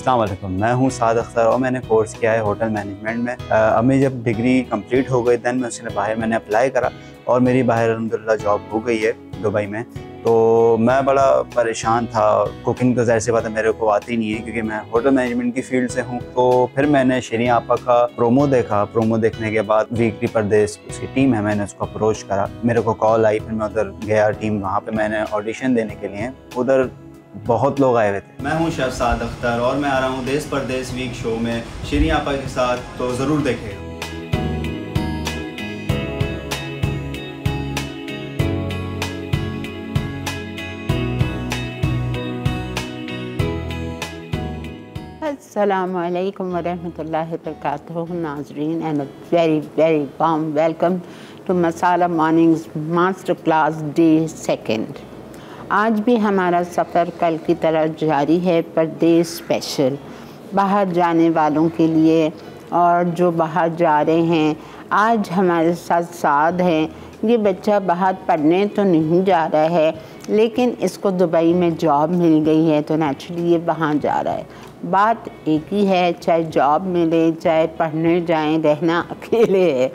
अस्सलाम वालेकुम, मैं हूँ साद अख्तर और मैंने कोर्स किया है होटल मैनेजमेंट में। अब मेरी जब डिग्री कंप्लीट हो गई दैन मैं उसने बाहर मैंने अप्लाई करा और मेरी बाहर अल्हम्दुलिल्लाह जॉब हो गई है दुबई में। तो मैं बड़ा परेशान था। कुकिंग तो ज़ाहिर सी बात है मेरे को आती नहीं है क्योंकि मैं होटल मैनेजमेंट की फील्ड से हूँ। तो फिर मैंने शरीन आपा का प्रोमो देखा। प्रोमो देखने के बाद वीकली परदेश उसकी टीम है, मैंने उसको अप्रोच करा, मेरे को कॉल आई, फिर मैं उधर गया टीम वहाँ पे मैंने ऑडिशन देने के लिए। उधर बहुत लोग आए हुए थे। मैं हूँ शेफ साद अख्तर और मैं आ रहा हूँ देश परदेश वीक शो में शरीन आपा के साथ, तो ज़रूर देखें। Assalamu alaikum wa rahmatullahi wa barakatuh नाज़रीन, and a very warm welcome to masala mornings master class day second. आज भी हमारा सफ़र कल की तरह जारी है, परदेश स्पेशल, बाहर जाने वालों के लिए और जो बाहर जा रहे हैं। आज हमारे साथ साद हैं। ये बच्चा बाहर पढ़ने तो नहीं जा रहा है, लेकिन इसको दुबई में जॉब मिल गई है तो नेचुरली ये वहाँ जा रहा है। बात एक ही है, चाहे जॉब मिले चाहे पढ़ने जाएं, रहना अकेले है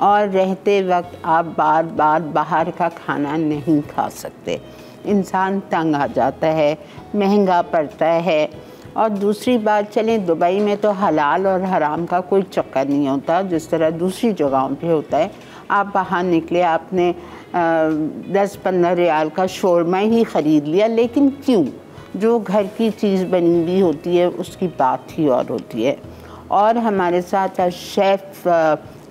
और रहते वक्त आप बार बार बाहर का खाना नहीं खा सकते। इंसान तंग आ जाता है, महंगा पड़ता है। और दूसरी बात, चलें दुबई में तो हलाल और हराम का कोई चक्कर नहीं होता जिस तरह दूसरी जगहों पे होता है। आप बाहर निकले, आपने 10-15 रियाल का शोरमा ही ख़रीद लिया, लेकिन क्यों? जो घर की चीज़ बनी हुई होती है उसकी बात ही और होती है। और हमारे साथ शेफ़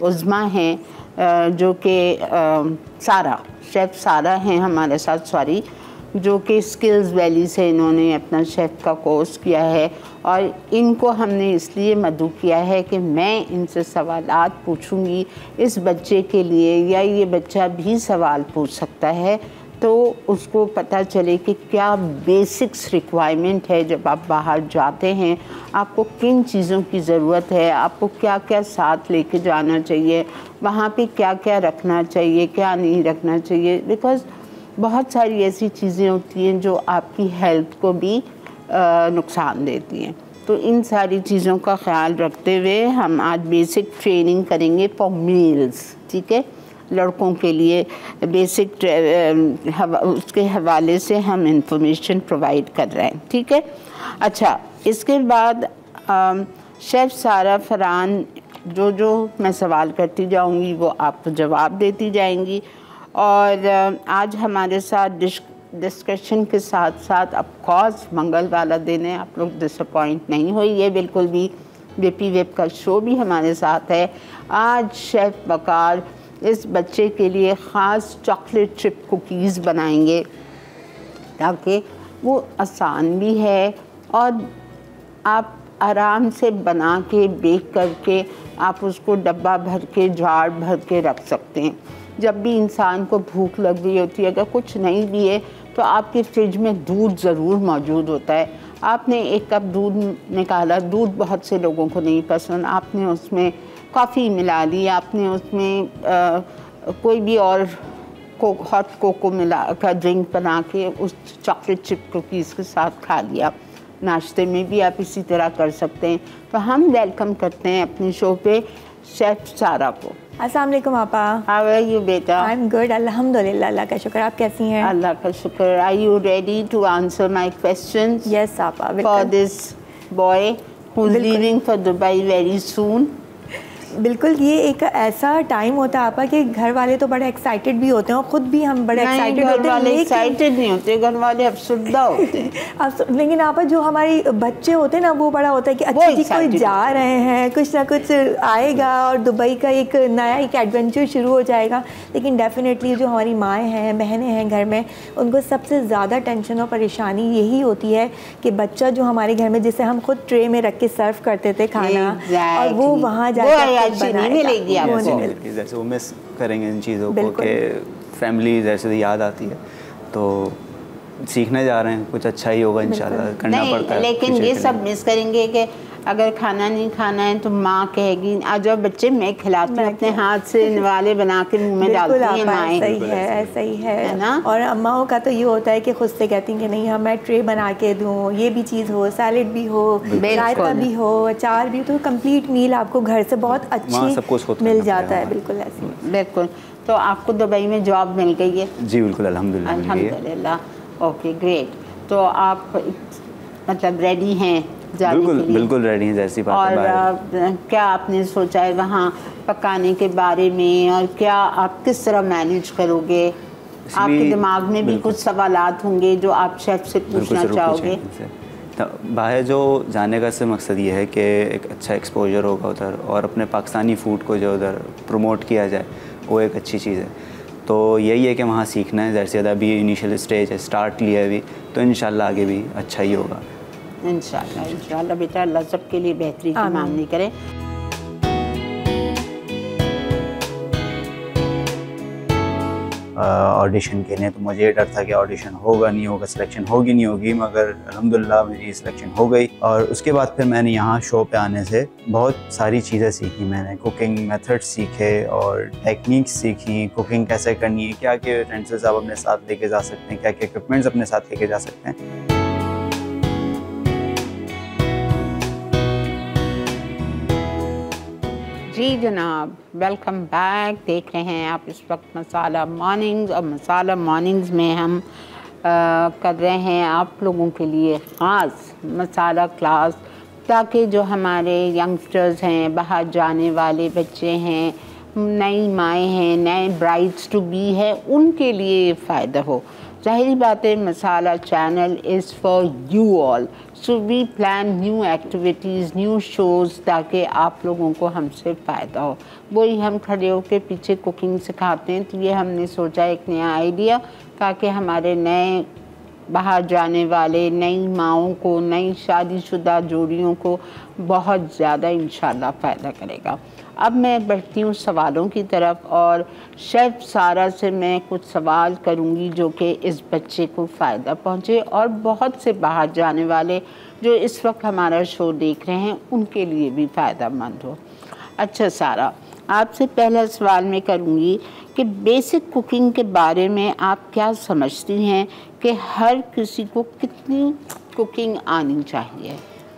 उज़्मा हैं जो कि शेफ़ सारा हैं हमारे साथ, सॉरी, जो कि स्किल्स वैली से इन्होंने अपना शेफ़ का कोर्स किया है। और इनको हमने इसलिए मदऊ किया है कि मैं इनसे सवालात पूछूंगी इस बच्चे के लिए, या ये बच्चा भी सवाल पूछ सकता है, तो उसको पता चले कि क्या बेसिक्स रिक्वायरमेंट है जब आप बाहर जाते हैं, आपको किन चीज़ों की ज़रूरत है, आपको क्या क्या साथ लेके जाना चाहिए, वहाँ पे क्या क्या रखना चाहिए, क्या नहीं रखना चाहिए। बिकॉज़ बहुत सारी ऐसी चीज़ें होती हैं जो आपकी हेल्थ को भी नुकसान देती हैं। तो इन सारी चीज़ों का ख्याल रखते हुए हम आज बेसिक ट्रेनिंग करेंगे फॉर मेल्स, ठीक है, लड़कों के लिए बेसिक उसके हवाले से हम इंफॉर्मेशन प्रोवाइड कर रहे हैं, ठीक है। अच्छा, इसके बाद शेफ़ सारा फरहान जो मैं सवाल करती जाऊंगी वो आपको जवाब देती जाएंगी। और आज हमारे साथ डिस्कशन के साथ साथ ऑफकोर्स मंगल वाला दिन है, आप लोग डिसअपॉइंट नहीं होइए बिल्कुल भी। बीपी वेब का शो भी हमारे साथ है। आज शेफ़ वकार इस बच्चे के लिए ख़ास चॉकलेट चिप कुकीज़ बनाएंगे ताकि वो आसान भी है और आप आराम से बना के बेक करके आप उसको डब्बा भर के जार भर के रख सकते हैं। जब भी इंसान को भूख लग रही होती है, अगर कुछ नहीं भी है तो आपके फ्रिज में दूध ज़रूर मौजूद होता है। आपने एक कप दूध निकाला, दूध बहुत से लोगों को नहीं पसंद, आपने उसमें कॉफ़ी मिला ली, आपने उसमें कोई भी और हॉट कोको मिला का ड्रिंक बना के उस चॉकलेट चिप कुकीज़ के साथ खा लिया। नाश्ते में भी आप इसी तरह कर सकते हैं। तो हम वेलकम करते हैं अपने शो पे शेफ़ सारा को। अस्सलाम वालेकुम आपा। हाउ आर यू बेटा? आई एम गुड, अल्हम्दुलिल्लाह, अल्लाह का शुक्र। आप कैसी हैं? अल्लाह का शुक्र। Are you ready to answer my questions? Yes आपा, for this boy who is leaving for Dubai very soon. बिल्कुल, ये एक ऐसा टाइम होता है आपा कि घर वाले तो बड़े एक्साइटेड भी होते हैं और ख़ुद भी हम बड़े एक्साइटेड होते हैं। एक्साइटेड नहीं होते घर वाले, अफसुर्दा होते हैं। लेकिन आपा जो हमारे बच्चे होते हैं ना, वो बड़ा होता है कि अच्छा जी कोई जा रहे हैं, कुछ ना कुछ आएगा और दुबई का एक नया एक एडवेंचर शुरू हो जाएगा। लेकिन डेफिनेटली जो हमारी माएँ हैं, बहनें हैं घर में, उनको सबसे ज़्यादा टेंशन और परेशानी यही होती है कि बच्चा जो हमारे घर में, जिसे हम खुद ट्रे में रख के सर्व करते थे खाना, और वो वहाँ जाकर नहीं मिलेगी आपको। जैसे वो मिस करेंगे इन चीज़ों को कि फैमिली जैसे याद आती है, तो सीखने जा रहे हैं, कुछ अच्छा ही होगा इंशाल्लाह, करना पड़ता है। लेकिन ये सब मिस करेंगे कि अगर खाना नहीं खाना है तो माँ कहेगी आ जाओ बच्चे मैं खिलाती हूँ, अपने हाथ से निवाले बना के मुंह में डालती हैं माएँ। सही है ना। और अम्माओं का तो ये होता है कि खुद से कहती हैं कि नहीं हम मैं ट्रे बना के दूँ, ये भी चीज़ हो, सैलेड भी हो, रायता भी हो, अचार भी, तो कंप्लीट मील आपको घर से बहुत अच्छी मिल जाता है। बिल्कुल ऐसे। बिल्कुल। तो आपको दुबई में जॉब मिल गई है? जी बिल्कुल, अल्हम्दुलिल्लाह। अल्हम्दुलिल्लाह। Okay great. तो आप मतलब रेडी हैं जाने के लिए? बिल्कुल रेडी हैं, जैसी बात है। और क्या आपने सोचा है वहाँ पकाने के बारे में, और क्या आप किस तरह मैनेज करोगे? आपके दिमाग में भी कुछ सवालात होंगे जो आप शेफ से पूछना चाहोगे? बाहर जो जाने का से मकसद ये है कि एक अच्छा एक्सपोजर होगा उधर, और अपने पाकिस्तानी फ़ूड को जो उधर प्रमोट किया जाए वो एक अच्छी चीज़ है। तो यही है कि वहाँ सीखना है। जैसे अभी इनिशियल स्टेज है, स्टार्ट लिया है अभी, तो इंशाल्लाह आगे भी अच्छा ही होगा। इंशाल्लाह बेटा, अल्लाह सबके लिए बेहतरी की मांगनी करे। ऑडिशन के लिए तो मुझे ये डर था कि ऑडिशन होगा नहीं होगा, सिलेक्शन होगी नहीं होगी, मगर अल्हम्दुलिल्लाह मेरी सिलेक्शन हो गई। और उसके बाद फिर मैंने यहाँ शो पे आने से बहुत सारी चीज़ें सीखी। मैंने कुकिंग मेथड्स सीखे और टेक्निक्स सीखी, कुकिंग कैसे करनी है, क्या क्या यूटेंसिल्स आप अपने साथ लेके जा सकते हैं, क्या क्या इक्विपमेंट्स अपने साथ लेके जा सकते हैं। जी जनाब, वेलकम बैक। देख रहे हैं आप इस वक्त मसाला मॉर्निंग्स, और मसाला मॉर्निंग्स में हम कर रहे हैं आप लोगों के लिए ख़ास मसाला क्लास, ताकि जो हमारे यंगस्टर्स हैं, बाहर जाने वाले बच्चे हैं, नई माएँ हैं, नए ब्राइड्स टू बी है, उनके लिए फ़ायदा हो। ज़ाहिरी बात है Masala channel is for you all, so we plan new activities, new shows, ताकि आप लोगों को हमसे फ़ायदा हो। वही हम खड़े होकर पीछे कुकिंग सिखाते हैं, तो ये हमने सोचा एक नया आइडिया, ताकि हमारे नए बाहर जाने वाले नई माओं को, नई शादीशुदा जोड़ियों को बहुत ज़्यादा इंशाल्लाह फ़ायदा करेगा। अब मैं बढ़ती हूँ सवालों की तरफ, और शेफ़ सारा से मैं कुछ सवाल करूँगी जो कि इस बच्चे को फ़ायदा पहुँचे, और बहुत से बाहर जाने वाले जो इस वक्त हमारा शो देख रहे हैं उनके लिए भी फ़ायदा मंद हो। अच्छा सारा, आपसे पहला सवाल मैं करूँगी कि बेसिक कुकिंग के बारे में आप क्या समझती हैं कि हर किसी को कितनी कुकिंग आनी चाहिए?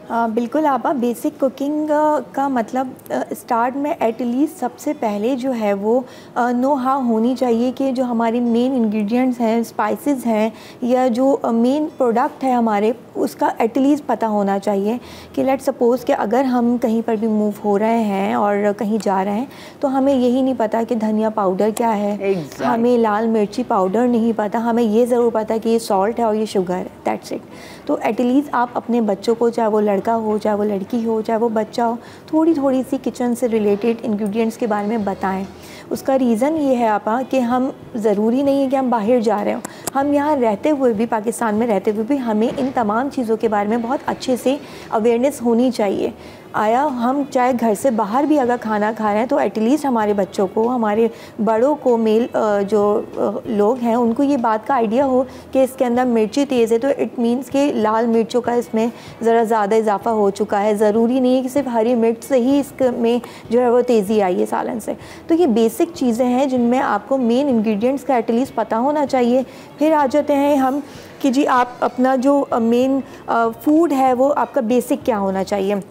बिल्कुल आपा, बेसिक कुकिंग का मतलब स्टार्ट में एटलीस्ट सबसे पहले जो है वो नो हाउ होनी चाहिए कि जो हमारे मेन इंग्रेडिएंट्स हैं, स्पाइसेस हैं, या जो मेन प्रोडक्ट है हमारे, उसका एटलीस्ट पता होना चाहिए। कि लेट सपोज़ कि अगर हम कहीं पर भी मूव हो रहे हैं और कहीं जा रहे हैं, तो हमें यही नहीं पता कि धनिया पाउडर क्या है, हमें लाल मिर्ची पाउडर नहीं पता, हमें ये ज़रूर पता है कि ये सॉल्ट है और ये शुगर है, दैट्स इट। तो एटलीस्ट आप अपने बच्चों को, चाहे वो लड़का हो, चाहे वो लड़की हो, चाहे वो बच्चा हो, थोड़ी थोड़ी सी किचन से रिलेटेड इंग्रेडिएंट्स के बारे में बताएं। उसका रीज़न ये है आपा कि हम ज़रूरी नहीं है कि हम बाहर जा रहे हो, हम यहाँ रहते हुए भी, पाकिस्तान में रहते हुए भी हमें इन तमाम चीज़ों के बारे में बहुत अच्छे से अवेयरनेस होनी चाहिए। आया हम चाहे घर से बाहर भी अगर खाना खा रहे हैं, तो एटलीस्ट हमारे बच्चों को, हमारे बड़ों को, मेल जो लोग हैं, उनको ये बात का आइडिया हो कि इसके अंदर मिर्ची तेज़ है, तो इट मीन्स कि लाल मिर्चों का इसमें ज़रा ज़्यादा इजाफा हो चुका है। ज़रूरी नहीं है कि सिर्फ हरी मिर्च से ही इसमें जो है वो तेज़ी आई है सालन से। तो ये बेसिक चीज़ें हैं जिनमें आपको मेन इंग्रेडिएंट्स का एटलीस्ट पता होना चाहिए। फिर आ जाते हैं हम कि जी आप अपना जो मेन फूड है वो आपका बेसिक क्या होना चाहिए।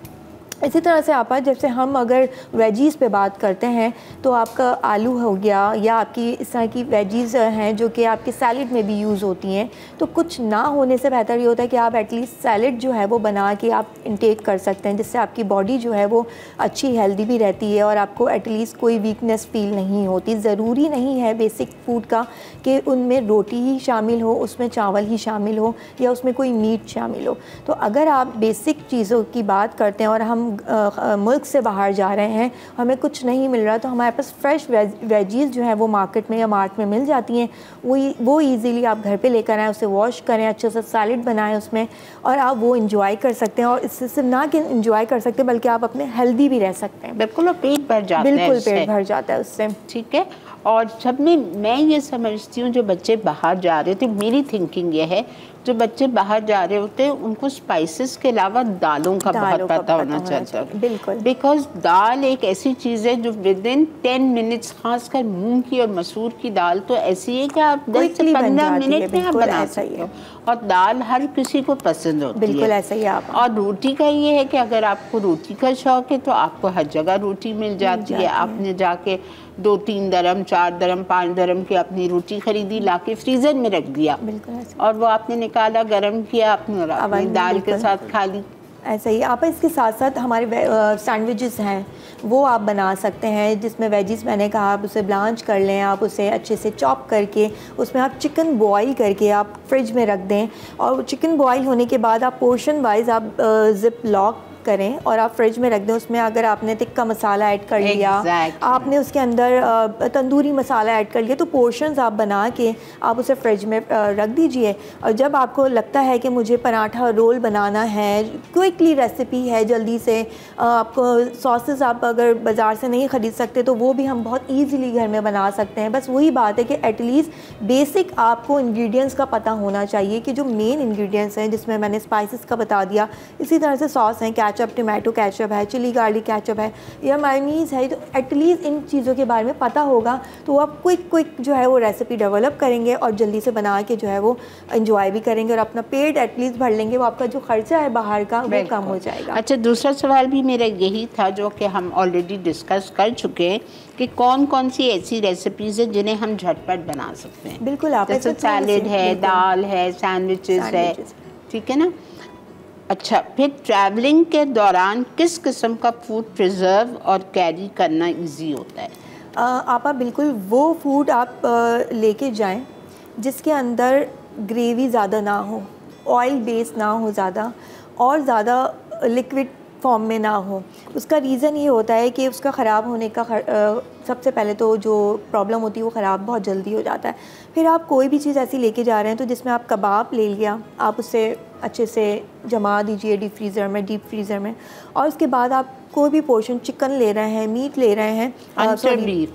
इसी तरह से आपा, जैसे हम अगर वेजीज़ पे बात करते हैं, तो आपका आलू हो गया, या आपकी इस तरह की वेजीज़ हैं जो कि आपके सैलड में भी यूज़ होती हैं, तो कुछ ना होने से बेहतर ये होता है कि आप एटलीस्ट सैलड जो है वो बना के आप इंटेक कर सकते हैं, जिससे आपकी बॉडी जो है वो अच्छी हेल्दी भी रहती है और आपको एटलीस्ट कोई वीकनेस फ़ील नहीं होती। ज़रूरी नहीं है बेसिक फूड का कि उनमें रोटी ही शामिल हो, उसमें चावल ही शामिल हो, या उसमें कोई मीट शामिल हो। तो अगर आप बेसिक चीज़ों की बात करते हैं और हम मुल्क से बाहर जा रहे हैं, हमें कुछ नहीं मिल रहा, तो हमारे पास फ्रेश वेजीज़ जो है वो मार्केट में या मार्ट में मिल जाती हैं। वो ईज़िली आप घर पे लेकर आएँ, उसे वॉश करें, अच्छे से सैलेड बनाएं उसमें, और आप वो इंजॉय कर सकते हैं। और इससे सिर्फ ना कि इंजॉय कर सकते हैं, बल्कि आप अपने हेल्दी भी रह सकते हैं। बिल्कुल, और पेट भर जाता है, बिल्कुल पेट भर जाता है उससे। ठीक है। और सब में मैं ये समझती हूँ जो बच्चे बाहर जा रहे थे, मेरी थिंकिंग ये है, जो बच्चे बाहर जा रहे होते हैं उनको स्पाइसेस के अलावा दालों का बहुत पता होना चाहिए। बिल्कुल, बिकॉज दाल एक ऐसी चीज़ है जो विद इन 10 मिनट्स, खासकर मूंग की और मसूर की दाल तो ऐसी है कि आप 10 से 15 मिनट में आप बना सकते हो, और दाल हर किसी को पसंद होती है। बिल्कुल ऐसा ही आप। और रोटी का ये है कि अगर आपको रोटी का शौक है तो आपको हर जगह रोटी मिल जाती है। आपने जाके 2-3 दरम 4 दरम 5 दरम की अपनी रोटी खरीदी, लाके फ्रीज़र में रख दिया, और वो आपने निकाला, गर्म किया, अपनी दाल के साथ खा ली। ऐसा ही आप इसके साथ साथ हमारे सैंडविचेस हैं वो आप बना सकते हैं, जिसमें वेजिस मैंने कहा आप उसे ब्लांच कर लें, आप उसे अच्छे से चॉप करके उसमें आप चिकन बॉईल करके आप फ्रिज में रख दें, और चिकन बॉईल होने के बाद आप पोर्शन वाइज आप ज़िप लॉक करें और आप फ्रिज में रख दें। उसमें अगर आपने तिक्का मसाला ऐड कर लिया, आपने उसके अंदर तंदूरी मसाला ऐड कर लिया, तो पोर्शंस आप बना के आप उसे फ्रिज में रख दीजिए। और जब आपको लगता है कि मुझे पराठा रोल बनाना है, क्विकली रेसिपी है, जल्दी से आपको सॉसेस आप अगर बाज़ार से नहीं ख़रीद सकते तो वो भी हम बहुत ईजीली घर में बना सकते हैं। बस वही बात है कि एटलीस्ट बेसिक आपको इंग्रेडिएंट्स का पता होना चाहिए कि जो मेन इंग्रेडिएंट्स हैं, जिसमें मैंने स्पाइसेस का बता दिया, इसी तरह से सॉस हैं, केचप, टोमेटो केचप है, चिली गार्लिक केचप है या मायोनीज़ है, तो एटलीस्ट इन चीज़ों के बारे में पता होगा तो आप क्विक जो है वो रेसिपी डेवलप करेंगे और जल्दी से बना के जो है वो एंजॉय भी करेंगे और अपना पेट एटलीस्ट भर लेंगे। वो आपका जो खर्चा है बाहर का वो कम हो जाएगा। अच्छा, दूसरा सवाल भी मेरा यही था जो कि हम ऑलरेडी डिस्कस कर चुके हैं कि कौन कौन सी ऐसी रेसिपीज़ है जिन्हें हम झटपट बना सकते हैं। बिल्कुल, आप जैसे सैलेड है, दाल है, सैंडविचेस है, ठीक है ना। अच्छा, फिर ट्रैवलिंग के दौरान किस किस्म का फूड प्रिजर्व और कैरी करना इजी होता है? आप बिल्कुल वो फूड आप लेके जाएं जिसके अंदर ग्रेवी ज़्यादा ना हो, ऑयल बेस ना हो ज़्यादा, और ज़्यादा लिक्विड फॉर्म में ना हो। उसका रीज़न ये होता है कि उसका ख़राब होने का सबसे पहले तो जो प्रॉब्लम होती है वो ख़राब बहुत जल्दी हो जाता है। फिर आप कोई भी चीज़ ऐसी लेके जा रहे हैं तो जिसमें आप कबाब ले लिया, आप उसे अच्छे से जमा दीजिए डीप फ्रीज़र में, और उसके बाद आप कोई भी पोर्शन चिकन ले रहे हैं, मीट ले रहे हैं,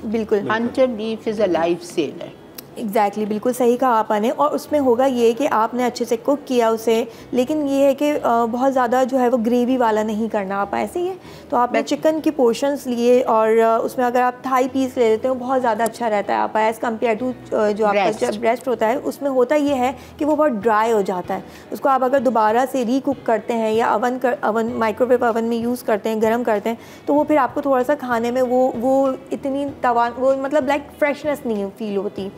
बिल्कुल hunter beef is a life saver. Exactly, बिल्कुल सही कहा आपने। और उसमें होगा ये कि आपने अच्छे से कुक किया उसे, लेकिन ये है कि बहुत ज़्यादा जो है वो ग्रेवी वाला नहीं करना आप ऐसे ही है। तो आपने चिकन की पोर्शंस लिए और उसमें अगर आप थाई पीस ले लेते हो बहुत ज़्यादा अच्छा रहता है आप एज़ कम्पेयर टू जो आपका ब्रेस्ट होता है। उसमें होता ये है कि वो बहुत ड्राई हो जाता है। उसको आप अगर दोबारा से रीकुक करते हैं या ओवन माइक्रोवेव ओवन में यूज़ करते हैं, गर्म करते हैं, तो वो फिर आपको थोड़ा सा खाने में वो इतनी वो मतलब लाइक फ्रेशनेस नहीं फील होती।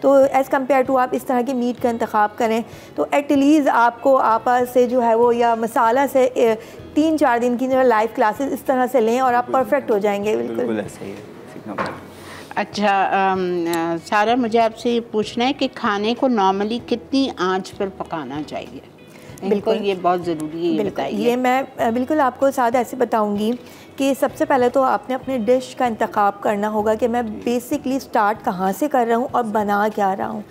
तो एज़ कम्पेयर टू आप इस तरह के मीट का इंतखाब करें तो एटलीस्ट आपको आपस से जो है वो या मसाला से 3-4 दिन की जो लाइव क्लासेस इस तरह से लें और आप परफेक्ट हो जाएंगे। बिल्कुल ऐसा ही है। अच्छा सारा, मुझे आपसे ये पूछना है कि खाने को नॉर्मली कितनी आंच पर पकाना चाहिए? बिल्कुल, ये बहुत ज़रूरी है, बिल्कुल ये मैं बिल्कुल आपको साथ ऐसे बताऊंगी कि सबसे पहले तो आपने अपने डिश का इंतखाब करना होगा कि मैं बेसिकली स्टार्ट कहाँ से कर रहा हूँ और बना क्या रहा हूँ।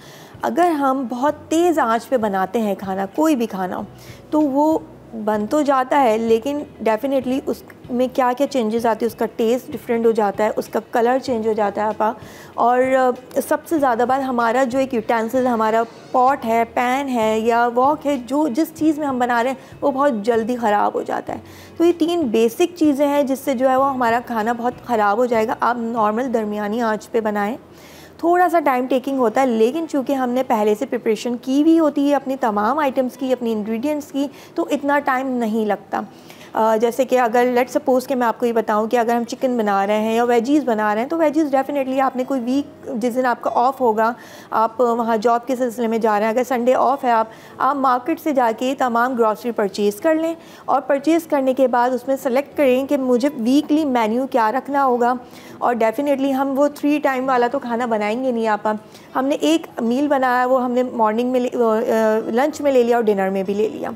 अगर हम बहुत तेज़ आंच पे बनाते हैं खाना, कोई भी खाना, तो वो बन तो जाता है लेकिन डेफिनेटली उसमें क्या क्या चेंजेस आती है, उसका टेस्ट डिफरेंट हो जाता है, उसका कलर चेंज हो जाता है आपा। और सबसे ज़्यादा बात, हमारा जो एक यूटेंसिल, हमारा पॉट है, पैन है या वॉक है, जो जिस चीज़ में हम बना रहे हैं वो बहुत जल्दी ख़राब हो जाता है। तो ये 3 बेसिक चीज़ें हैं जिससे जो है वो हमारा खाना बहुत ख़राब हो जाएगा। आप नॉर्मल दरमियानी आँच पर बनाएँ, थोड़ा सा टाइम टेकिंग होता है लेकिन चूँकि हमने पहले से प्रिपरेशन की भी होती है अपनी तमाम आइटम्स की, अपनी इंग्रेडिएंट्स की, तो इतना टाइम नहीं लगता। जैसे कि अगर लेट सपोज़ कि मैं आपको ये बताऊं कि अगर हम चिकन बना रहे हैं या वेजीज़ बना रहे हैं, तो वेजीज़ डेफिनेटली आपने कोई वीक जिस दिन आपका ऑफ़ होगा, आप वहाँ जॉब के सिलसिले में जा रहे हैं, अगर संडे ऑफ़ है, आप मार्केट से जाके तमाम ग्रॉसरी परचेज़ कर लें और परचेज़ करने के बाद उसमें सेलेक्ट करें कि मुझे वीकली मेन्यू क्या रखना होगा। और डेफिनेटली हम वो 3 टाइम वाला तो खाना बनाएंगे नहीं आप। हमने एक मील बनाया, वो हमने मॉर्निंग में लंच में ले लिया और डिनर में भी ले लिया।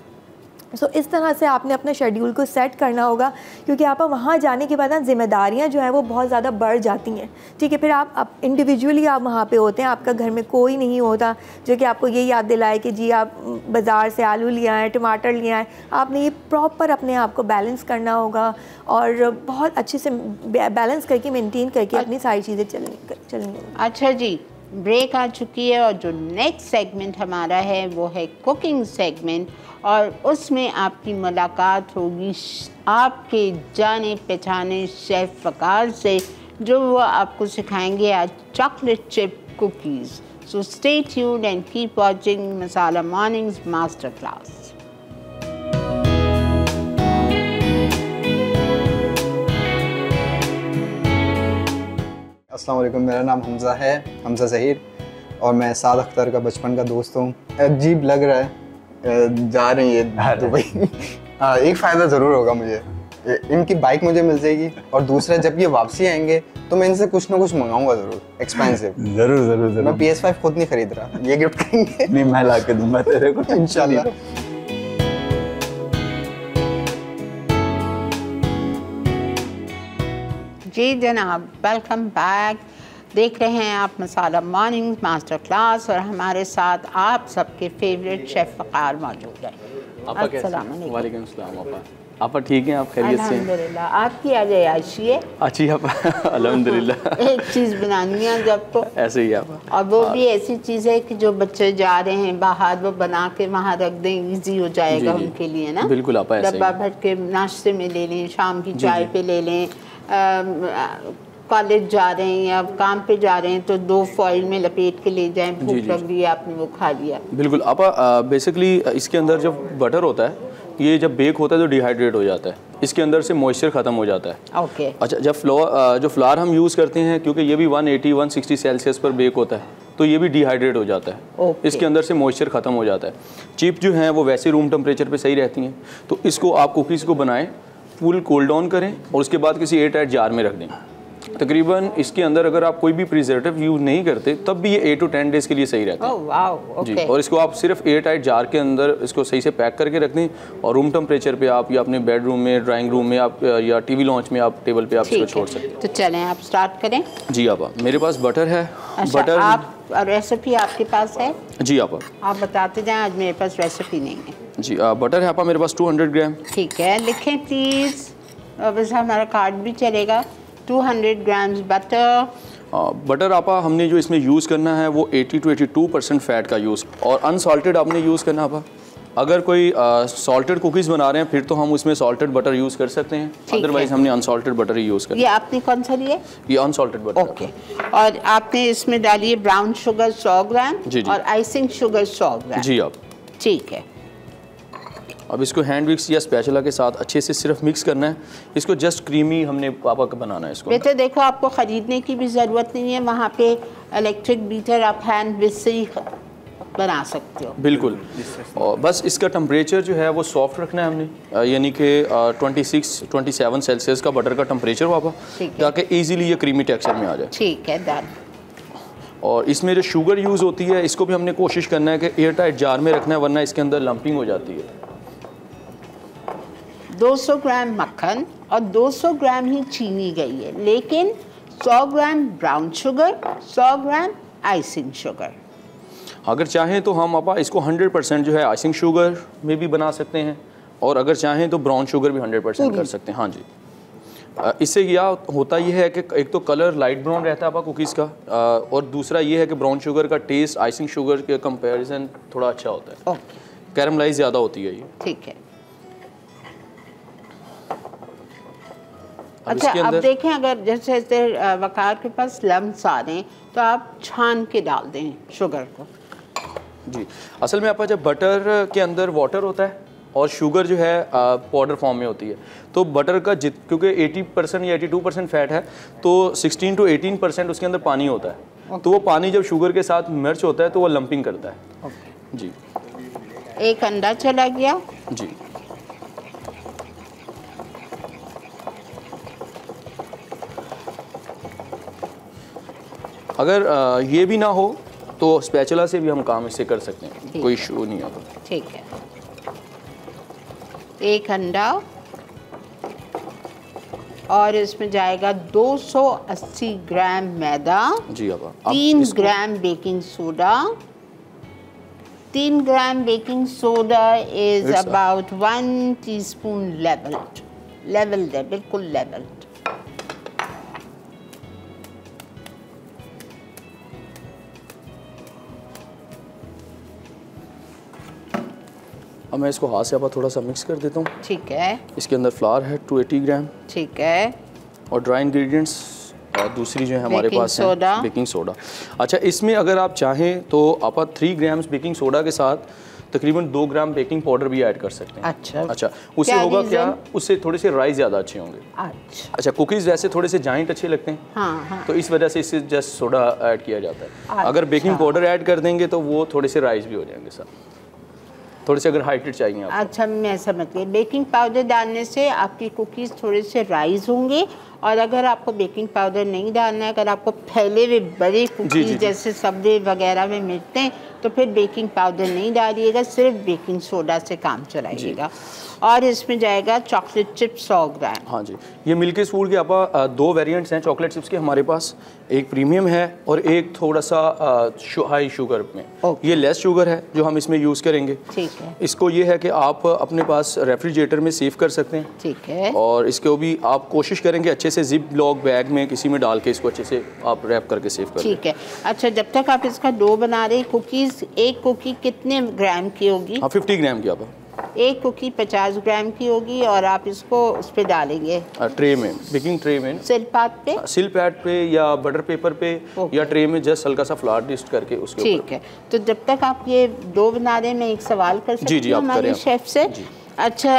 सो इस तरह से आपने अपने शेड्यूल को सेट करना होगा, क्योंकि आप वहाँ जाने के बाद ना ज़िम्मेदारियाँ जो हैं वो बहुत ज़्यादा बढ़ जाती हैं। ठीक है, फिर आप इंडिविजुअली आप वहाँ पे होते हैं, आपका घर में कोई नहीं होता जो कि आपको ये याद दिलाए कि जी आप बाज़ार से आलू ले आएँ, टमाटर ले आएँ। आपने ये प्रॉपर अपने आप को बैलेंस करना होगा और बहुत अच्छे से बैलेंस करके मेनटेन करके अपनी सारी चीज़ें चलनी होगी। अच्छा जी, ब्रेक आ चुकी है और जो नेक्स्ट सेगमेंट हमारा है वो है कुकिंग सेगमेंट, और उसमें आपकी मुलाकात होगी आपके जाने पहचाने शेफ़ फ़कार से, जो वो आपको सिखाएंगे आज chocolate chip cookies. So stay tuned and keep watching masala mornings master class. अस्सलाम वालेकुम, मेरा नाम हमज़ा है, हमज़ा ज़हीर, और मैं साद अख्तर का बचपन का दोस्त हूँ। अजीब लग रहा है जा रही है दुबई। हाँ, एक फ़ायदा ज़रूर होगा मुझे, इनकी बाइक मुझे मिल जाएगी, और दूसरा जब ये वापसी आएंगे तो मैं इनसे कुछ ना कुछ मंगाऊंगा ज़रूर, एक्सपेंसिव। ज़रूर ज़रूर ज़रूर। मैं PS5 खुद नहीं खरीद रहा, ये गिफ्ट करेंगे। नहीं, मैं ला के दूंगा तेरे को इंशाल्लाह। जी जनाब, वेलकम बैक। देख रहे हैं आप मसाला मॉर्निंग मास्टर क्लास, और हमारे साथ आप सबके फेवरेट शेफ़ फ़कार मौजूद है। अस्सलाम वालेकुम। वालेकुम अस्सलाम। आपा ठीक हैं? आप खैरियत से? अल्हम्दुलिल्लाह। आपकी आज अयाशी है? अच्छी आप अल्हम्दुलिल्लाह। एक चीज़ बनानी है जब तो ऐसे ही आप, और वो भी ऐसी चीज़ है कि जो बच्चे जा रहे हैं बाहर, वो बना के वहाँ रख दें, इजी हो जाएगा उनके लिए ना। बिल्कुल आपा, ऐसे डब्बा भर के नाश्ते में ले लें, शाम की चाय पे ले लें, कॉलेज जा रहे हैं या काम पे जा रहे हैं तो 2 फॉइल में लपेट के ले जाएं, भूख लग रही है आपने वो खा लिया। बिल्कुल आपा। बेसिकली इसके अंदर जब बटर होता है, ये जब बेक होता है तो डिहाइड्रेट हो जाता है, इसके अंदर से मॉइस्चर ख़त्म हो जाता है। ओके। अच्छा, जब जो फ्लावर हम यूज़ करते हैं, क्योंकि ये भी 180-160 सेल्सियस पर बेक होता है, तो ये भी डिहाइड्रेट हो जाता है। इसके अंदर से मॉइस्चर ख़त्म हो जाता है। चिप जो हैं वो वैसे रूम टेम्परेचर पे सही रहती हैं, तो इसको आप कुकीज़ को बनाएं, फुल कोल्ड डाउन करें और उसके बाद किसी एयर टाइट जार में रख दें। तकरीबन इसके अंदर अगर आप कोई भी प्रिजर्वेटिव यूज़ नहीं करते तब भी ये 8 to 10 डेज़ के लिए सही रहता है। ओह वाओ, जी। ओके। और इसको आप सिर्फ एयर टाइट जार के अंदर इसको सही से पैक करके रख दें, और रूम टेम्परेचर पे आप या अपने बेडरूम में, ड्राइंग रूम में आप या टीवी लॉन्च में आप टेबल पे आप इसको छोड़ सकते हैं। तो चलें आप स्टार्ट करें। जी आपा, मेरे पास बटर है। अच्छा, बटर आप रेसिपी आपके पास है? जी आपा। आप बताते जाएं, आज मेरे पास रेसिपी नहीं है। जी बटर है आपा मेरे पास 200 ग्राम। ठीक है, लिखें प्लीज़, बस हमारा कार्ड भी चलेगा। 200 ग्राम्स बटर। बटर आपा हमने जो इसमें यूज़ करना है वो 80 to 82% फ़ैट का यूज़, और अनसॉल्टेड आपने यूज़ करना आपा। अगर कोई सॉल्टेड कुकीज़ बना रहे हैं फिर तो हम उसमें सॉल्टेड बटर यूज़ कर सकते हैं, अदरवाइज़ हमने अनसॉल्टेड बटर ही यूज़ करना। ये आपने कौन सा लिया? ये अनसॉल्टेड बटर। ओके। और आपने इसमें डाली है ब्राउन शुगर 100 ग्राम जी। और आइसिंग शुगर 100 ग्राम। जी आप। ठीक है। अब इसको हैंड विक्स या स्पैचुला के साथ अच्छे से सिर्फ मिक्स करना है। इसको जस्ट क्रीमी हमने पापा का बनाना है इसको। बेटे देखो, आपको ख़रीदने की भी ज़रूरत नहीं है, वहाँ पे इलेक्ट्रिक बीटर आप हैंड विक्स से ही बना सकते हो। बिल्कुल। और बस इसका टेम्परेचर जो है वो सॉफ्ट रखना है हमने, यानी कि 26-27 सेल्सियस का बटर का टेम्परेचर पापा, ताकि ईजिली ये क्रीमी टेक्सचर में आ जाए। ठीक है, डन। और इसमें जो शुगर यूज़ होती है इसको भी हमने कोशिश करना है कि एयर टाइट जार में रखना है, वरना इसके अंदर लंपिंग हो जाती है। 200 ग्राम मक्खन और 200 ग्राम ही चीनी गई है, लेकिन 100 ग्राम ब्राउन शुगर, 100 ग्राम आइसिंग शुगर। अगर चाहें तो हम आपा इसको 100% जो है आइसिंग शुगर में भी बना सकते हैं, और अगर चाहें तो ब्राउन शुगर भी 100% कर सकते हैं। हाँ जी। इससे क्या होता ये है कि एक तो कलर लाइट ब्राउन रहता है आपका कुकीज़ का, और दूसरा ये है कि ब्राउन शुगर का टेस्ट आइसिंग शुगर के कंपैरिजन थोड़ा अच्छा होता है। ओके। कैरमलाइज ज़्यादा होती है ये। ठीक है। अच्छा, अब देखें, अगर जैसे वकार के पास लम्स आ रहे हैं तो आप छान के डाल दें शुगर को। जी, असल में आपका जब बटर के अंदर वाटर होता है और शुगर जो है पाउडर फॉर्म में होती है, तो बटर का क्योंकि 80% या 82% फ़ैट है, तो 16 to 18% उसके अंदर पानी होता है। तो वो पानी जब शुगर के साथ मिर्च होता है तो वो लंपिंग करता है। जी। एक अंडा चला गया। जी। अगर ये भी ना हो तो स्पैचुला से भी हम काम इससे कर सकते हैं, कोई इशू नहीं होगा। ठीक है। 1 अंडा और इसमें जाएगा 280 ग्राम मैदा जी। अब 3 ग्राम बेकिंग सोडा। 3 ग्राम baking soda is about 1 teaspoon levelled है, बिल्कुल लेवल्ड। अब मैं इसको हाथ से थोड़ा सा मिक्स कर देता हूँ। ठीक है। इसके अंदर फ्लावर है 280 ग्राम। ठीक है। और ड्राई इंग्रेडिएंट्स और दूसरी जो है हमारे पास है बेकिंग सोडा। अच्छा, इसमें अगर आप चाहें तो आप 3 ग्राम्स बेकिंग सोडा के साथ तकरीबन 2 ग्राम बेकिंग पाउडर भी ऐड कर सकते हैं। अच्छा, उससे होगा क्या, उससे थोड़े से राइस ज़्यादा अच्छे होंगे। अच्छा, कुकीज़ वैसे थोड़े से जाइंट अच्छे लगते हैं। हाँ। तो इस वजह से इससे जस्ट सोडा ऐड किया जाता है। अगर बेकिंग पाउडर ऐड कर देंगे तो वो थोड़े से राइस भी हो जाएंगे सर, थोड़े से अगर हाइड्रेट चाहिए आपको। अच्छा, मैं समझ गई। बेकिंग पाउडर डालने से आपकी कुकीज़ थोड़े से राइस होंगे, और अगर आपको बेकिंग पाउडर नहीं डालना है, अगर आपको फैले हुए बड़े कुकीज़ जैसे सबवे वगैरह में मिलते हैं, तो फिर बेकिंग पाउडर नहीं डालिएगा, सिर्फ बेकिंग सोडा से काम चलाइएगा। और इसमें जाएगा चॉकलेट चिप्स 100 ग्राम। हाँ जी, ये मिल्की स्पूड के आपा 2 वेरिएंट्स हैं चॉकलेट चिप्स के हमारे पास। एक प्रीमियम है और एक थोड़ा सा हाई शुगर में। ये लेस शुगर है जो हम इसमें यूज़ करेंगे। ठीक है। इसको ये है कि आप अपने पास रेफ्रिजरेटर में सेव कर सकते हैं। ठीक है। और इसको भी आप कोशिश करेंगे अच्छे से जिप लॉक बैग में किसी में डाल के इसको अच्छे से आप रैप करके सेव करें। ठीक है। अच्छा, जब तक आप इसका डो बना रहे, कुकीज़ एक कुकी कितने ग्राम की होगी? हाँ, 50 ग्राम की आप। एक कुकी 50 ग्राम की होगी, और आप इसको उस पर डालेंगे ट्रे में, बेकिंग ट्रे में, सिल पैड पे या बटर पेपर पे या ट्रे में जस्ट हल्का सा फ्लावर डिस्ट करके उसके ऊपर। ठीक है। तो जब तक आप ये डो बना रहे हैं, मैं एक सवाल कर सकती हूँ हमारे शेफ से? अच्छा,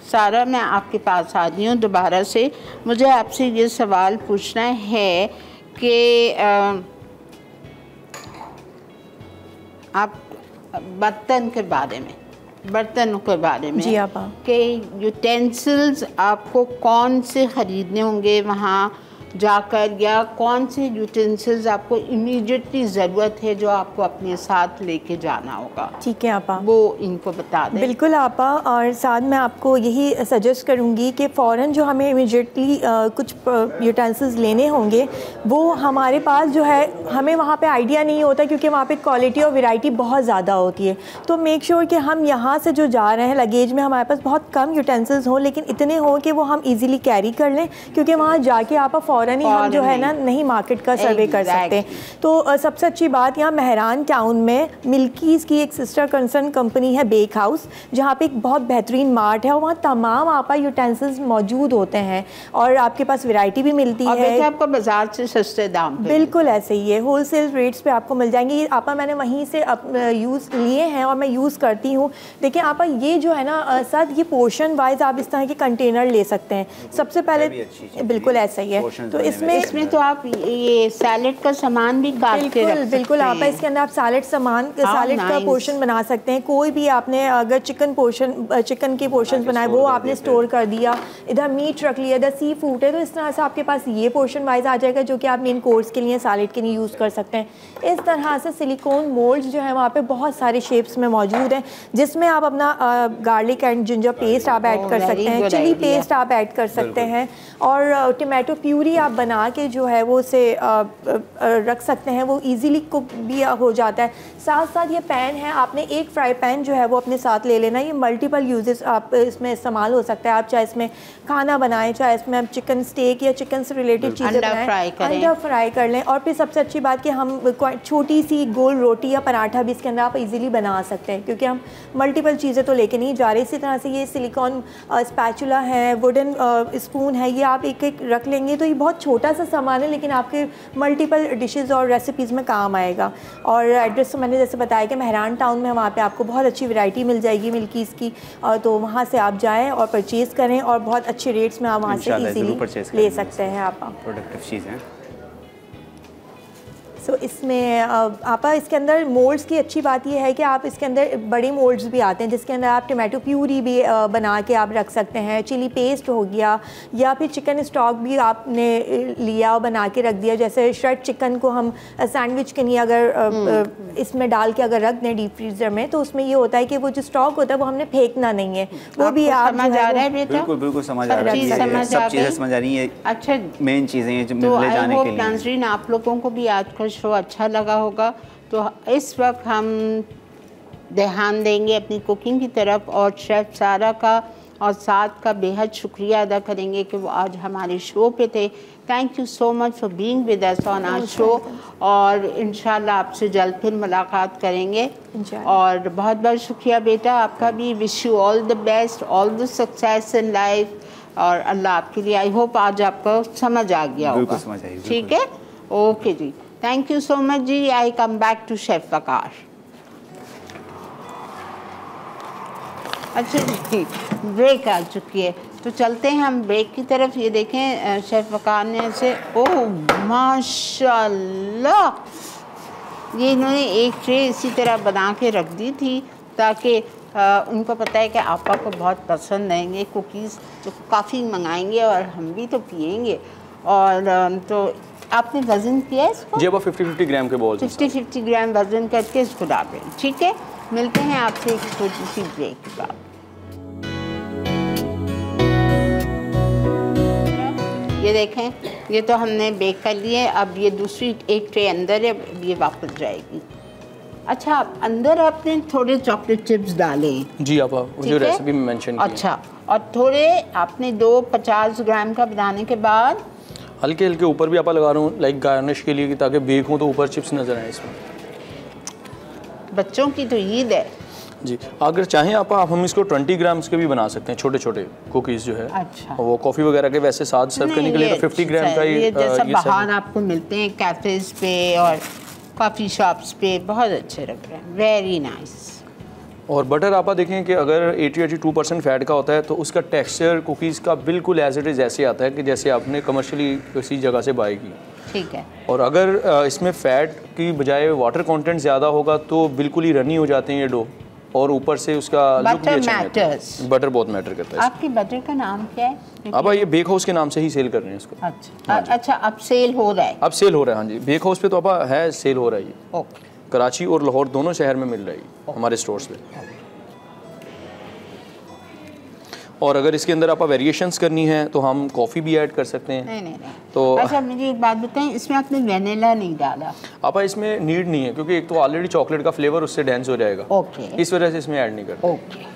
सारा, मैं आपके पास आ रही हूँ दोबारा से। मुझे आपसे ये सवाल पूछना है कि आप बर्तनों के बारे में जी आपा, कि यूटेंसिल्स आपको कौन से ख़रीदने होंगे वहाँ जाकर, या कौन से यूटेंसिल्स आपको इमीडिएटली ज़रूरत है जो आपको अपने साथ लेके जाना होगा? ठीक है आपा, वो इनको बता दें। बिल्कुल आपा, और साथ में आपको यही सजेस्ट करूँगी कि फ़ौरन जो हमें इमीडिएटली कुछ यूटेंसिल्स लेने होंगे, वो हमारे पास जो है, हमें वहाँ पे आइडिया नहीं होता क्योंकि वहाँ पे क्वालिटी और वैरायटी बहुत ज़्यादा होती है। तो मेक श्योर कि हम यहाँ से जो जा रहे हैं लगेज में हमारे पास बहुत कम यूटेंसिल्स हों, लेकिन इतने हों कि वो हम ईज़िली कैरी कर लें, क्योंकि वहाँ जाके आप फ़ौरन ही हम जो है ना नहीं मार्केट का सर्वे कर सकते। तो सबसे अच्छी बात, यहाँ मेहरान टाउन में मिल्कीज़ की एक सिस्टर कंसर्न कंपनी है बेक हाउस, जहाँ पे एक बहुत बेहतरीन मार्ट है, और वहाँ तमाम आपा यूटेंसिल्स मौजूद होते हैं और आपके पास वैरायटी भी मिलती है। आपको बाजार से सस्ते दाम पे। बिल्कुल ऐसे ही है, होल सेल रेट्स पे आपको मिल जाएंगे। ये आपा मैंने वहीं से यूज़ लिए हैं और मैं यूज़ करती हूँ। देखिए आपा, ये जो है ना साथ, ये पोर्शन वाइज आप इस तरह के कंटेनर ले सकते हैं। सबसे पहले बिल्कुल ऐसा ही है। तो इसमें तो आप ये सैलेड का सामान भी काट के रख सकते हैं। बिल्कुल आप इसके अंदर आप सैलेड का पोर्शन बना सकते हैं। कोई भी आपने अगर चिकन के पोर्शन बनाए, वो आपने स्टोर कर दिया, इधर मीट रख लिया, इधर सी फूड है, तो इस तरह से आपके पास ये पोर्शन वाइज आ जाएगा जो कि आप मेन कोर्स के लिए, सैलेड के लिए यूज़ कर सकते हैं। इस तरह से सिलिकॉन मोल्ड्स जो है वहाँ पे बहुत सारे शेप्स में मौजूद हैं, जिसमें आप अपना गार्लिक एंड जिंजर पेस्ट आप ऐड कर सकते हैं, चिली पेस्ट आप ऐड कर सकते हैं, और टमाटो प्यूरी आप बना के जो है वो उसे रख सकते हैं। वो इजीली कुक भी हो जाता है। साथ साथ ये पैन है, आपने एक फ्राई पैन जो है वो अपने साथ ले लेना। ये मल्टीपल यूजेस आप इसमें इस्तेमाल हो सकता है। आप चाहे इसमें खाना बनाएं, चाहे इसमें आप चिकन स्टेक या चिकन से रिलेटेड चीज़ें बनाएं, अंडा फ्राई कर लें। और फिर सबसे अच्छी बात कि हम छोटी सी गोल रोटी या पराठा भी इसके अंदर आप इजीली बना सकते हैं, क्योंकि हम मल्टीपल चीज़ें तो लेके नहीं जा रहे। इसी तरह से ये सिलिकॉन स्पैचुला है, वुडन स्पून है, ये आप एक एक रख लेंगे तो ये बहुत छोटा सा सामान है, लेकिन आपके मल्टीपल डिशेस और रेसिपीज़ में काम आएगा। और एड्रेस तो मैंने जैसे बताया कि मेहरान टाउन में, वहाँ पे आपको बहुत अच्छी वैरायटी मिल जाएगी मिल्कीज़ की, तो वहाँ से आप जाएं और परचेज़ करें, और बहुत अच्छे रेट्स में आप वहाँ से इजीली ले सकते हैं। आप प्रोडक्टिव चीज़ है। सो इसमें आपा इसके अंदर मोल्ड्स की अच्छी बात यह है कि आप इसके अंदर बड़े मोल्ड्स भी आते हैं जिसके अंदर आप टमाटो प्यूरी भी बना के आप रख सकते हैं, चिली पेस्ट हो गया, या फिर चिकन स्टॉक भी आपने लिया और बना के रख दिया। जैसे श्रेड चिकन को हम सैंडविच के लिए अगर इसमें डाल के अगर रख दें डीप फ्रीजर में, तो उसमें ये होता है कि वो जो स्टॉक होता है वो हमने फेंकना नहीं है, वो भी आप समझ आ रहा है बेटा? बिल्कुल बिल्कुल समझ आ रही है, सब चीज़ें समझ आ रही है। अच्छा, मेन चीज़ें हैं जो तो ले जाने के लिए। नाज़रीन, आप लोगों को भी आज का शो अच्छा लगा होगा, तो इस वक्त हम ध्यान देंगे अपनी कुकिंग की तरफ और शेफ़ सारा का और साथ का बेहद शुक्रिया अदा करेंगे कि वो आज हमारे शो पे थे। Thank you so much for being with us on our show, और इंशाल्लाह आपसे जल्द फिर मुलाकात करेंगे। और बहुत बहुत शुक्रिया बेटा आपका भी। Wish you all the best, all the success in life, और अल्लाह आपके लिए, आई होप आज आपको समझ आ गया होगा। ठीक है, ओके जी, थैंक यू सो मच जी। I come back to chef Waqar. अच्छा जी, ब्रेक आ चुकी है, तो चलते हैं हम ब्रेक की तरफ। ये देखें शेफ वकार ने ऐसे, ओह माशाल्लाह, ये इन्होंने एक ट्रे इसी तरह बना के रख दी थी ताकि उनको पता है कि आपा को बहुत पसंद आएंगे कुकीज़, तो काफ़ी मंगाएंगे और हम भी तो पिएंगे। और तो आपने वज़न किया है इसको? जी, अब 50-50 ग्राम के बॉल्स, 50-50 ग्राम वज़न करके इसको डाल दें। ठीक है, मिलते हैं आपसे एक छोटी सी ब्रेक के बाद। ये देखें, ये तो हमने बेक कर लिए, अब ये दूसरी एक ट्रे अंदर है, ये वापस जाएगी। अच्छा, अंदर आपने थोड़े चॉकलेट चिप्स डाले? जी आप जो रेसिपी में मेंशन की। अच्छा, और थोड़े आपने 50 ग्राम का बनाने के बाद हल्के हल्के ऊपर भी आप लगा रहा हूँ, लाइक गार्निश के लिए, ताकि बेक हो तो ऊपर चिप्स नजर आए इसमें। बच्चों की तो ईद है जी। अगर चाहें आप हम इसको 20 ग्राम्स के भी बना सकते हैं, छोटे छोटे कुकीज़ जो है। अच्छा, वो कॉफ़ी वगैरह के वैसे साथ सर्व करने के लिए तो 50 ग्राम का ये जैसा बाहर आपको मिलते हैं कैफेज पे और कॉफ़ी शॉप्स पे, बहुत अच्छे लग रहे हैं, वेरी नाइस। और बटर आप देखें कि अगर 80-82% फैट का होता है तो उसका टेक्सचर कुकीज़ का बिल्कुल एज इट इज़ ऐसे आता है कि जैसे आपने कमर्शियली किसी जगह से बाय की। ठीक है। और अगर इसमें फ़ैट की बजाय वाटर कंटेंट ज़्यादा होगा तो बिल्कुल ही रनी हो जाते हैं ये डो, और ऊपर से उसका लुक भी अच्छा है। बटर बहुत मैटर करता है। आपकी बटर का नाम क्या है? अब ये बेक हाउस के नाम से ही सेल कर रहे हैं इसको। अच्छा, अच्छा, अब सेल हो रहा है? अब सेल हो रहा है, हाँ जी, बेक हाउस पे तो अब है, सेल हो रहा है ये। ओके। कराची और लाहौर दोनों शहर में मिल रही है हमारे स्टोर्स पे। और अगर इसके अंदर आप वेरिएशंस करनी है तो हम कॉफ़ी भी ऐड कर सकते हैं। नहीं। तो अच्छा, मुझे एक बात बताएं, इसमें आपने वेनिला नहीं डाला? आप इसमें नीड नहीं है, क्योंकि एक तो ऑलरेडी चॉकलेट का फ्लेवर उससे डेंस हो जाएगा। ओके। इस वजह से इसमें ऐड नहीं करते। ओके।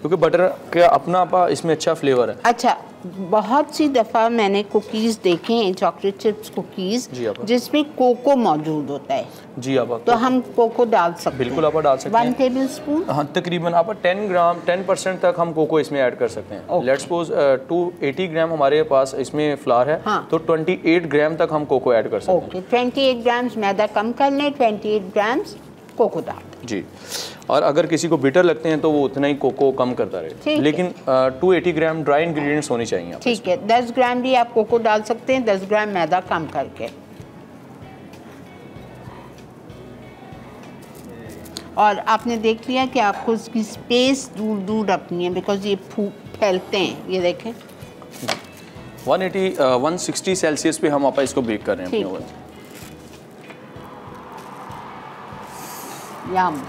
क्योंकि बटर का अपना इसमें अच्छा फ्लेवर है। अच्छा, बहुत सी दफ़ा मैंने कुकीज़ देखे हैं, चॉकलेट चिप्स कुकीज़, जिसमें कोको मौजूद होता है। जी आप, तो हम कोको डाल सकते हैं? बिल्कुल आप डाल सकते हैं। 1 टेबल स्पून? हाँ, तकरीबन आप 10% तक हम कोको इसमें ऐड कर सकते हैं। लेट्स सपोज 280 ग्राम हमारे पास इसमें फ्लावर है। हाँ। तो 28 ग्राम तक हम कोको ऐड कर सकते हैं। ओके, 28 ग्राम्स मैदा कम कर लें, 28 ग्राम्स कोको डाल जी। और अगर किसी को बिटर लगते हैं तो वो उतना ही कोको कम करता रहे, लेकिन 280 ग्राम ड्राई इंग्रेडिएंट्स होने चाहिए। ठीक है, 10 ग्राम भी आप कोको डाल सकते हैं, 10 ग्राम मैदा कम करके। और आपने देख लिया कि आपको उसकी स्पेस दूर दूर रखनी है, बिकॉज ये फैलते हैं। ये देखें 160 सेल्सियस पे हम आप इसको बेक कर रहे हैं अपने ओवन। यम।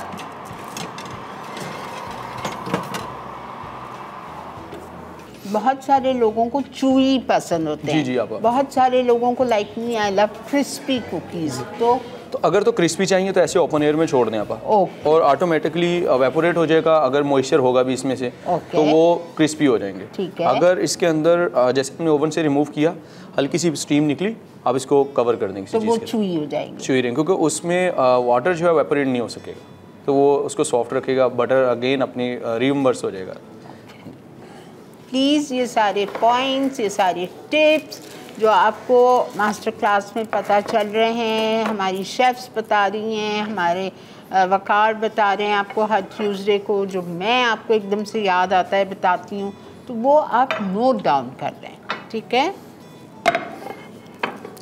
बहुत सारे लोगों को चूई पसंद होते हैं। जी आप। बहुत सारे लोगों को like me, I love crispy cookies. तो अगर तो क्रिस्पी चाहिए तो ऐसे ओपन एयर में छोड़ दें आप, और ऑटोमेटिकली एवेपोरेट हो जाएगा। अगर मॉइस्चर होगा भी इसमें से तो वो क्रिस्पी हो जाएंगे। ठीक है। अगर इसके अंदर जैसे हमने ओवन से रिमूव किया, हल्की सी स्टीम निकली, आप इसको कवर कर देंगे तो वो चूई हो जाएंगे। चूई रहेंगे, क्योंकि उसमें वाटर जो है एवेपोरेट नहीं हो सकेगा, तो वो उसको सॉफ्ट रखेगा। बटर अगेन अपनी रिइम्बर्स हो जाएगा। प्लीज़ ये सारे पॉइंट्स, ये सारे टिप्स जो आपको मास्टर क्लास में पता चल रहे हैं, हमारी शेफ्स बता रही हैं, हमारे वकार बता रहे हैं आपको हर ट्यूसडे को, जो मैं आपको एकदम से याद आता है बताती हूँ, तो वो आप नोट डाउन कर लें। ठीक है,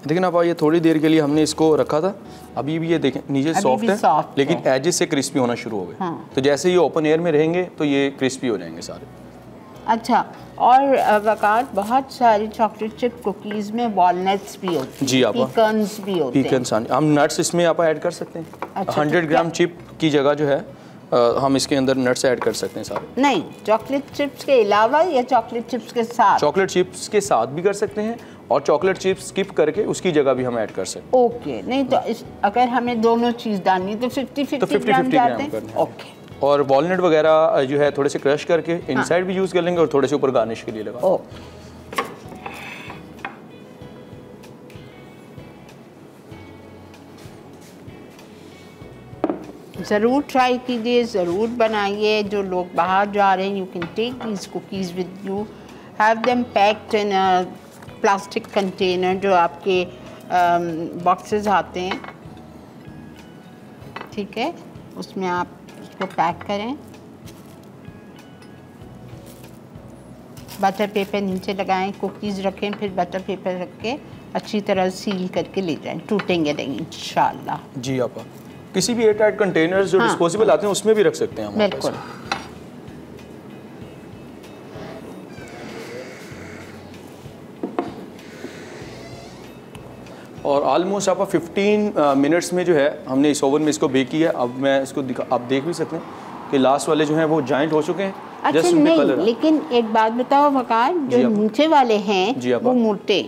लेकिन अब ये थोड़ी देर के लिए हमने इसको रखा था, अभी भी ये देखें नीचे सॉफ्ट है, लेकिन एजेस से क्रिस्पी होना शुरू हो गए। हाँ। तो जैसे ये ओपन एयर में रहेंगे तो ये क्रिस्पी हो जाएंगे सारे। अच्छा, और वकार बहुत सारी चॉकलेट चिप कुकीज़ में वॉलनट्स भी होती हैं। जी आप, पीकन्स भी होते हैं। पीकन्स, हम नट्स इसमें आप ऐड कर सकते हैं। अच्छा, 100 ग्राम चिप की जगह जो है हम इसके अंदर नट्स ऐड कर सकते हैं सारे। नहीं, चॉकलेट चिप्स के अलावा या चॉकलेट चिप्स के साथ? चॉकलेट चिप्स के साथ भी कर सकते हैं और चॉकलेट चिप्स स्किप करके उसकी जगह भी हम ऐड कर सकते हैं। ओके, नहीं तो अगर हमें दोनों चीज़ डालनी तो 50-50 ग्राम डालते हैं। ओके। और वॉलनट वगैरह जो है थोड़े से क्रश करके इनसाइड भी यूज़ कर लेंगे और थोड़े से ऊपर गार्निश के लिए लगा। ज़रूर ट्राई कीजिए, ज़रूर बनाइए। जो लोग बाहर जा रहे हैं, you can take these cookies with you, have them packed in a plastic container, जो आपके बॉक्सेस आते हैं, ठीक है, उसमें आप उसको पैक करें। बटर पेपर नीचे लगाएं, कुकीज़ रखें, फिर बटर पेपर रख के अच्छी तरह सील करके ले जाएं, टूटेंगे नहीं इंशाल्लाह। जी आप किसी भी एयरटाइट कंटेनर्स जो डिस्पोजेबल आते हैं उसमें भी रख सकते हैं हम। बिल्कुल। और ऑलमोस्ट आप 15 मिनट्स में जो है हमने इस ओवन में इसको बेक किया। अब मैं इसको आप देख भी सकते हैं कि लास्ट वाले जो हैं वो जॉइंट हो चुके हैं। अच्छा नहीं, लेकिन एक बात बताओ वकार, जो नीचे वाले हैं वो मोटे,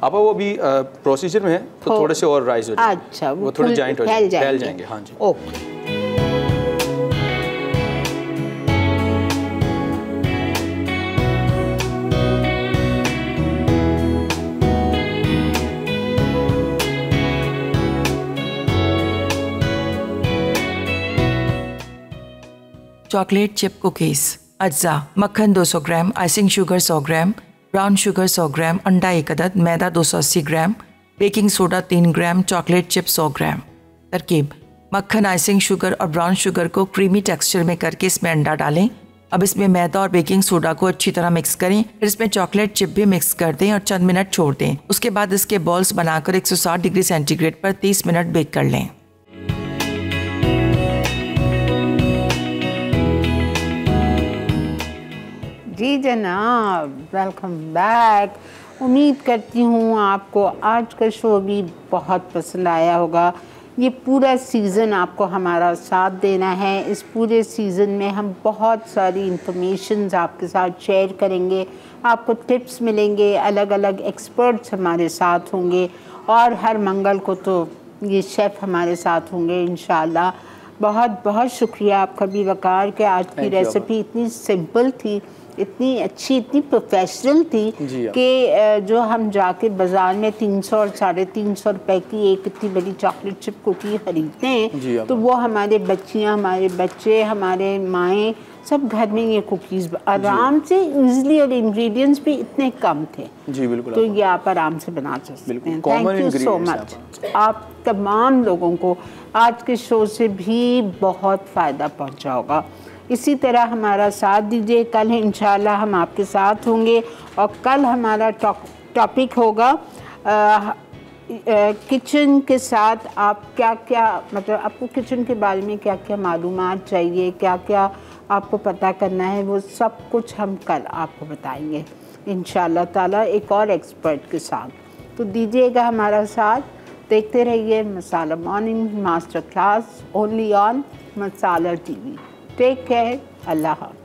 आप वो भी प्रोसीजर में है तो थोड़े से और राइज हो जाएंगे। अच्छा, वो थोड़े जॉइंट हो जाएंगे, फैल जाएंगे। हाँ जी, ओके। Chocolate chip cookies. अज्जा: मक्खन 200 ग्राम, आइसिंग शुगर 100 ग्राम, ब्राउन शुगर 100 ग्राम, अंडा 1 अदद, मैदा 280 ग्राम, बेकिंग सोडा 3 ग्राम, चॉकलेट चिप 100 ग्राम। तरकीब: मक्खन, आइसिंग शुगर और ब्राउन शुगर को क्रीमी टेक्सचर में करके इसमें अंडा डालें। अब इसमें मैदा और बेकिंग सोडा को अच्छी तरह मिक्स करें, फिर इसमें चॉकलेट चिप भी मिक्स कर दें और चंद मिनट छोड़ दें। उसके बाद इसके बॉल्स बनाकर 160 डिग्री सेंटीग्रेड पर 30 मिनट बेक कर लें। जी जनाब, वेलकम बैक। उम्मीद करती हूँ आपको आज का शो भी बहुत पसंद आया होगा। ये पूरा सीज़न आपको हमारा साथ देना है। इस पूरे सीज़न में हम बहुत सारी इंफॉर्मेशंस आपके साथ शेयर करेंगे, आपको टिप्स मिलेंगे, अलग अलग एक्सपर्ट्स हमारे साथ होंगे और हर मंगल को तो ये शेफ़ हमारे साथ होंगे इंशाल्लाह। बहुत बहुत शुक्रिया आपका भी वकार के आज की रेसिपी इतनी सिंपल थी, इतनी अच्छी, इतनी प्रोफेशनल थी कि जो हम जाके बाज़ार में 300 और 350 रुपए की एक इतनी बड़ी चॉकलेट चिप कुकी ख़रीदते हैं तो वो हमारे बच्चियाँ, हमारे बच्चे, हमारे माएँ सब घर में ये कुकीज़ आराम से ईज़िली, और इंग्रेडिएंट्स भी इतने कम थे। जी बिल्कुल, तो ये आप आराम से बना सकते हैं। Thank you so much. आप तमाम लोगों को आज के शो से भी बहुत फ़ायदा पहुँचा होगा। इसी तरह हमारा साथ दीजिए, कल इंशाल्लाह हम आपके साथ होंगे और कल हमारा टॉपिक होगा किचन के साथ आप क्या क्या, मतलब आपको किचन के बारे में क्या क्या मालूमात चाहिए, क्या क्या आपको पता करना है, वो सब कुछ हम कल आपको बताएंगे इंशाल्लाह ताला एक और एक्सपर्ट के साथ। तो दीजिएगा हमारा साथ, देखते रहिए Masala morning master class only on Masala TV. Take care, अल्लाह हाफ़िज़।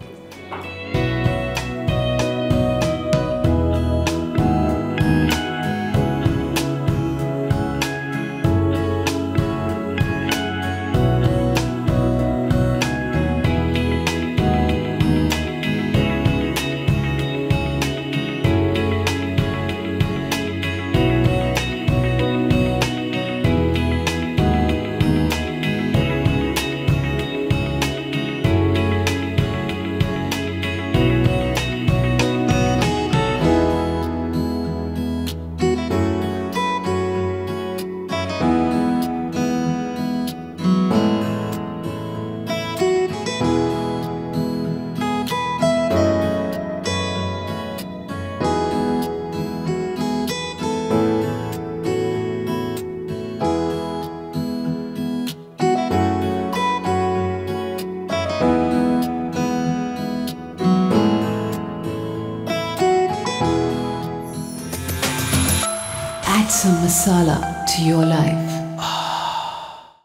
Add some masala to your life.